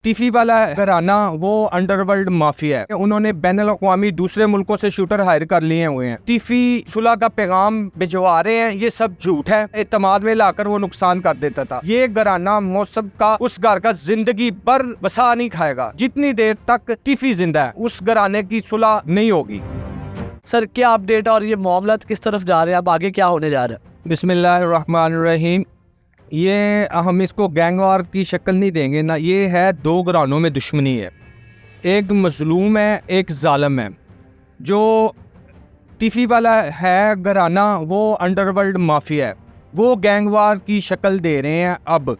टीफी वाला घराना वो अंडरवर्ल्ड माफिया है। उन्होंने बैनुल अक़वामी दूसरे मुल्कों से शूटर हायर कर लिए हुए हैं। टीफी सुलह का पैगाम भिजवा रहे हैं, ये सब झूठ है। एतमाद में लाकर वो नुकसान कर देता था। ये घराना मौसम का उस घर का जिंदगी भर वसा नहीं खाएगा। जितनी देर तक टीफी जिंदा है उस घराने की सुलह नहीं होगी। सर क्या अपडेट और ये मामला किस तरफ जा रहे हैं, अब आगे क्या होने जा रहा है? बिस्मिल्लाहिर्रहमानिर्रहीम। ये हम इसको गैंग वार की शक्ल नहीं देंगे ना, ये है दो घरानों में दुश्मनी है। एक मजलूम है, एक जालिम है। जो टीफी वाला है घराना वो अंडरवर्ल्ड माफिया है, वो गैंग वार की शक्ल दे रहे हैं। अब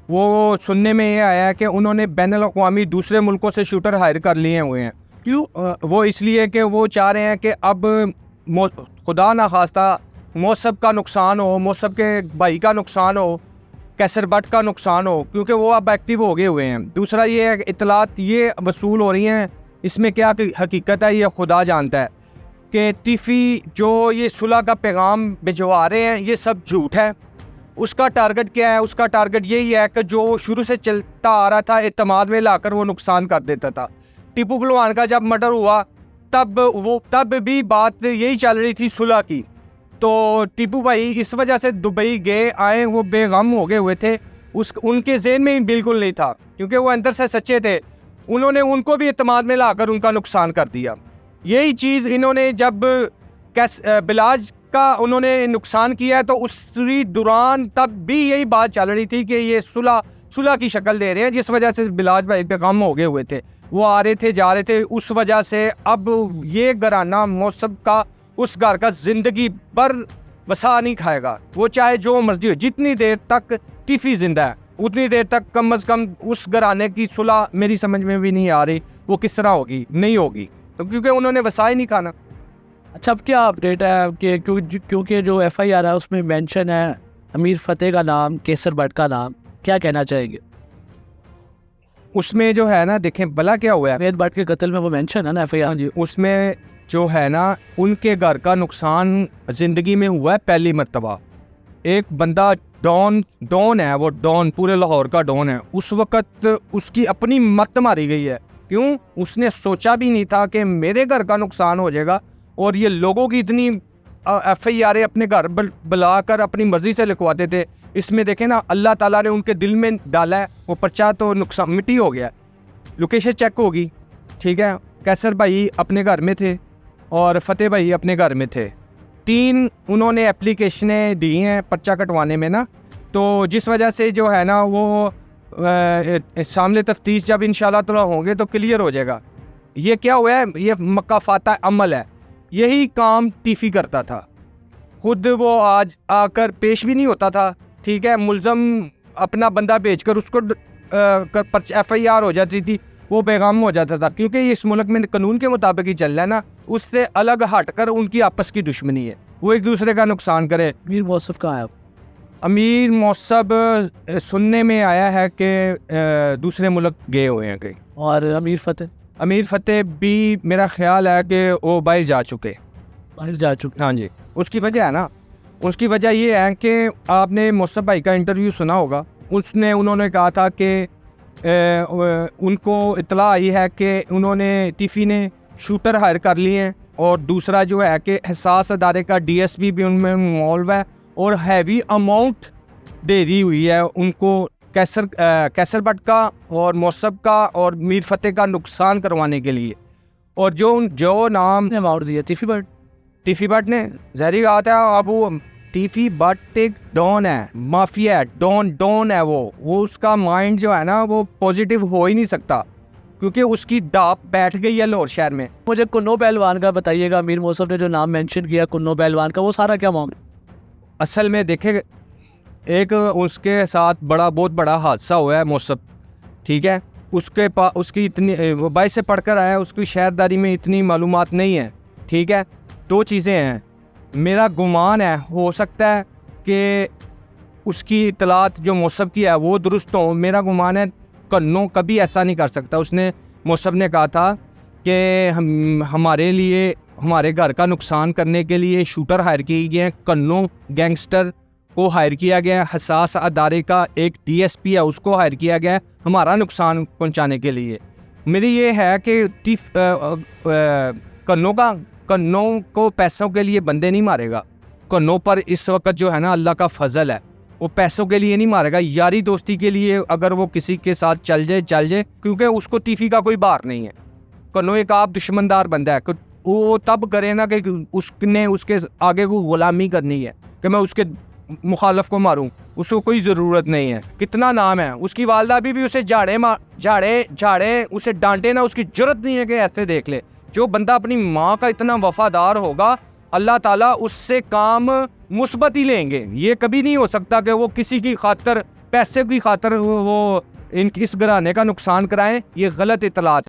वो सुनने में ये आया है कि उन्होंने बैनुल अक़वामी दूसरे मुल्कों से शूटर हायर कर लिए हुए हैं। क्यों? वो इसलिए कि वो चाह रहे हैं कि अब खुदा ना खास्ता मौसब का नुकसान हो, मौसब के भाई का नुकसान हो, कैसर बट का नुकसान हो, क्योंकि वो अब एक्टिव हो गए हुए हैं। दूसरा ये है इतलात ये वसूल हो रही हैं, इसमें क्या हकीकत है ये खुदा जानता है कि टीफी जो ये सुलह का पैगाम भिजवा रहे हैं ये सब झूठ है। उसका टारगेट क्या है? उसका टारगेट यही है कि जो शुरू से चलता आ रहा था, एतमाद में लाकर वो नुकसान कर देता था। टीपू पहलवान का जब मर्डर हुआ तब भी बात यही चल रही थी सुलह की। तो टीपू भाई इस वजह से दुबई गए आए, वो बेगम हो गए हुए थे। उनके ज़हन में ही बिल्कुल नहीं था, क्योंकि वो अंदर से सच्चे थे। उन्होंने उनको भी एतमाद में लाकर उनका नुकसान कर दिया। यही चीज़ इन्होंने जब बिलाज का उन्होंने नुकसान किया तो उसी दौरान तब भी यही बात चल रही थी कि ये सुलह की शक्ल दे रहे हैं, जिस वजह से बिलाज भाई बेगम हो गए हुए थे। वो आ रहे थे जा रहे थे, उस वजह से अब ये घराना मौसम का उस घर का जिंदगी भर वसा नहीं खाएगा। वो चाहे जो मर्जी हो, जितनी देर तक टीफी जिंदा है उतनी देर तक कम अज़ कम उस घराने की सुलह मेरी समझ में भी नहीं आ रही वो किस तरह होगी, नहीं होगी। तो क्योंकि उन्होंने वसा ही नहीं खाना। अच्छा अब क्या अपडेट है कि क्योंकि जो FIR है उसमें मेंशन है अमीर फतेह का नाम, कैसर बट का नाम, क्या कहना चाहेंगे? उसमें जो है ना, देखें भला क्या हुआ है, अमीर बट के कत्ल में वो मेंशन है ना FIR, उसमें जो है ना उनके घर का नुकसान ज़िंदगी में हुआ है पहली मर्तबा। एक बंदा डॉन है, वो डॉन पूरे लाहौर का डॉन है। उस वक़्त उसकी अपनी मत मारी गई है। क्यों? उसने सोचा भी नहीं था कि मेरे घर का नुकसान हो जाएगा। और ये लोगों की इतनी FIR अपने घर बुलाकर अपनी मर्ज़ी से लिखवाते थे। इसमें देखें ना, अल्लाह ताला ने उनके दिल में डाला है वो पर्चा, तो नुकसान मिट्टी हो गया। लोकेशन चेक होगी, ठीक है। कैसर भाई अपने घर में थे और फतेह भाई अपने घर में थे। 3 उन्होंने एप्लीकेशनें दी हैं पर्चा कटवाने में ना, तो जिस वजह से जो है ना वो सामने तफ्तीश जब इंशाल्लाह ताला होंगे तो क्लियर हो जाएगा। ये क्या हुआ है, ये मकाफाता अमल है। यही काम टीफी करता था। खुद वो आज आकर पेश भी नहीं होता था, ठीक है। मुलजम अपना बंदा भेजकर उसको FIR हो जाती थी, वो बेगम हो जाता था। क्योंकि इस मुल्क में कानून के मुताबिक ही चल रहा है ना, उससे अलग हटकर उनकी आपस की दुश्मनी है, वो एक दूसरे का नुकसान करे। अमीर मौसफ कहाँ है? अमीर मौसब सुनने में आया है कि दूसरे मुल्क गए हुए हैं कहीं। और अमीर फतेह भी मेरा ख्याल है कि वो बाहर जा चुके। हाँ जी। उसकी वजह है ना, उसकी वजह ये है कि आपने मौसब भाई का इंटरव्यू सुना होगा। उन्होंने कहा था कि उनको इत्तला आई है कि उन्होंने टीफी ने शूटर हायर कर लिए हैं। और दूसरा जो है कि हसास अदारे का DSP भी उनमें इन्वॉल्व है और हैवी अमाउंट दे दी हुई है उनको कैसर बट का और मौसब का और मीर फतेह का नुकसान करवाने के लिए। और जो नाम अमाउंट दिया टीफी बट ने, जहरी बात है। अब वो टीफी बट एक डॉन है, माफिया है, डॉन है वो उसका माइंड जो है ना वो पॉजिटिव हो ही नहीं सकता, क्योंकि उसकी डाप बैठ गई है लाहौर शहर में। मुझे कुन्नो पहलवान का बताइएगा, अमीर मौसफ ने जो नाम मेंशन किया कुन्नो पहलवान का, वो सारा क्या मामला? असल में देखे, एक उसके साथ बहुत बड़ा हादसा हुआ है मौसफ, ठीक है। उसकी इतनी वो 22 से पढ़कर आया है, उसकी शहरदारी में इतनी मालूमात नहीं है, ठीक है। 2 चीज़ें हैं। मेरा गुमान है, हो सकता है कि उसकी इतलात जो मौसफ की है वो दुरुस्त हो। मेरा गुमान है कन्नो कभी ऐसा नहीं कर सकता। मौसफ ने कहा था कि हमारे लिए हमारे घर का नुकसान करने के लिए शूटर हायर किए गए हैं, कन्नो गैंगस्टर, को हायर किया गया है, हसास अदारे का एक DSP है उसको हायर किया गया है हमारा नुकसान पहुंचाने के लिए। मेरी ये है कि कन्नों को पैसों के लिए बंदे नहीं मारेगा। कन्नों पर इस वक्त जो है ना अल्लाह का फजल है, वो पैसों के लिए नहीं मारेगा, यारी दोस्ती के लिए अगर वो किसी के साथ चल जाए क्योंकि उसको टीफी का कोई बार नहीं है। कन्नों एक आप दुश्मनदार बंदा है, वो तब करे ना कि उसने उसके आगे को गुलामी करनी है कि मैं उसके मुखालफ को मारूं, उसको कोई ज़रूरत नहीं है। कितना नाम है, उसकी वालदा भी उसे झाड़े उसे डांटे ना, उसकी जरूरत नहीं है कि ऐसे देख ले। जो बंदा अपनी माँ का इतना वफादार होगा अल्लाह ताला उससे काम मुस्बत ही लेंगे। ये कभी नहीं हो सकता कि वो किसी की खातर पैसे की खातर वो इस घराने का नुकसान कराएं। ये गलत इतलात।